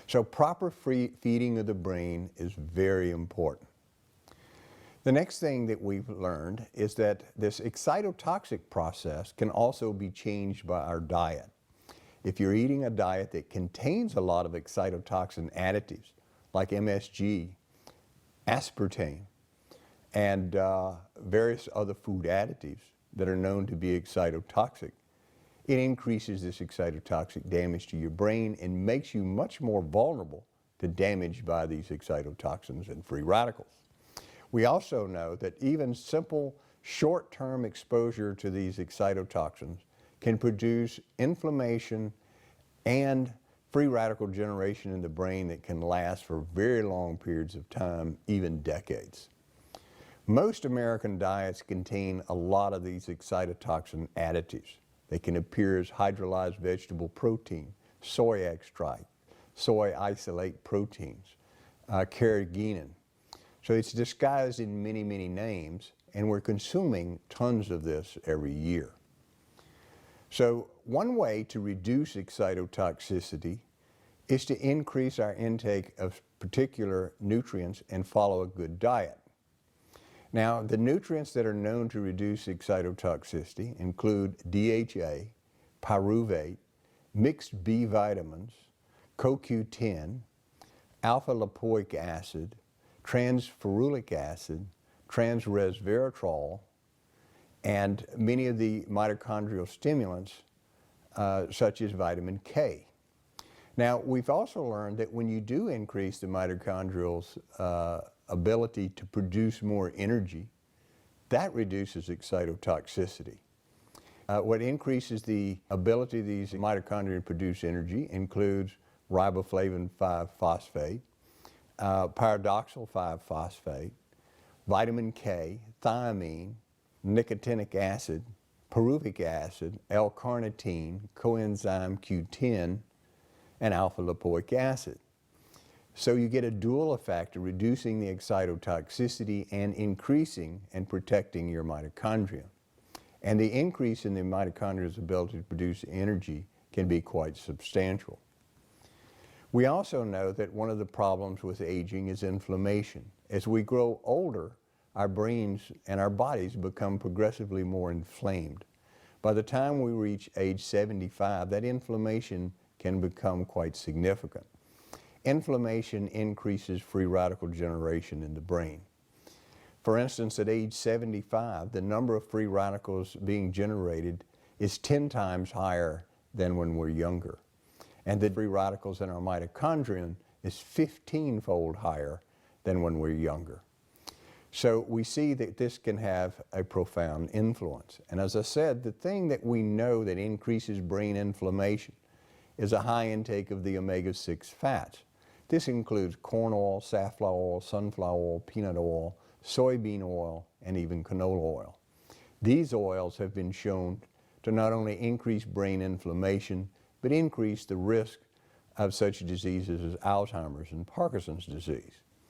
So proper feeding of the brain is very important. The next thing that we've learned is that this excitotoxic process can also be changed by our diet. If you're eating a diet that contains a lot of excitotoxin additives like MSG, aspartame, and various other food additives that are known to be excitotoxic, it increases this excitotoxic damage to your brain and makes you much more vulnerable to damage by these excitotoxins and free radicals. We also know that even simple short-term exposure to these excitotoxins can produce inflammation and free radical generation in the brain that can last for very long periods of time, even decades. Most American diets contain a lot of these excitotoxin additives. They can appear as hydrolyzed vegetable protein, soy extract, soy isolate proteins, carrageenan. So it's disguised in many, many names, and we're consuming tons of this every year. So one way to reduce excitotoxicity is to increase our intake of particular nutrients and follow a good diet. Now, the nutrients that are known to reduce excitotoxicity include DHA, pyruvate, mixed B vitamins, CoQ10, alpha-lipoic acid, transferulic acid, trans-resveratrol, and many of the mitochondrial stimulants such as vitamin K. Now, we've also learned that when you do increase the mitochondrial's ability to produce more energy, that reduces excitotoxicity. What increases the ability of these mitochondria to produce energy includes riboflavin 5-phosphate, pyridoxal 5-phosphate, vitamin K, thiamine, nicotinic acid, pyruvic acid, L-carnitine, coenzyme Q10, and alpha-lipoic acid. So you get a dual effect of reducing the excitotoxicity and increasing and protecting your mitochondria. And the increase in the mitochondria's ability to produce energy can be quite substantial. We also know that one of the problems with aging is inflammation. As we grow older, our brains and our bodies become progressively more inflamed. By the time we reach age 75, that inflammation can become quite significant. Inflammation increases free radical generation in the brain. For instance, at age 75, the number of free radicals being generated is 10 times higher than when we're younger. And the free radicals in our mitochondrion is 15-fold higher than when we're younger. So we see that this can have a profound influence. And as I said, the thing that we know that increases brain inflammation is a high intake of the omega-6 fats. This includes corn oil, safflower oil, sunflower oil, peanut oil, soybean oil, and even canola oil. These oils have been shown to not only increase brain inflammation, but increase the risk of such diseases as Alzheimer's and Parkinson's disease.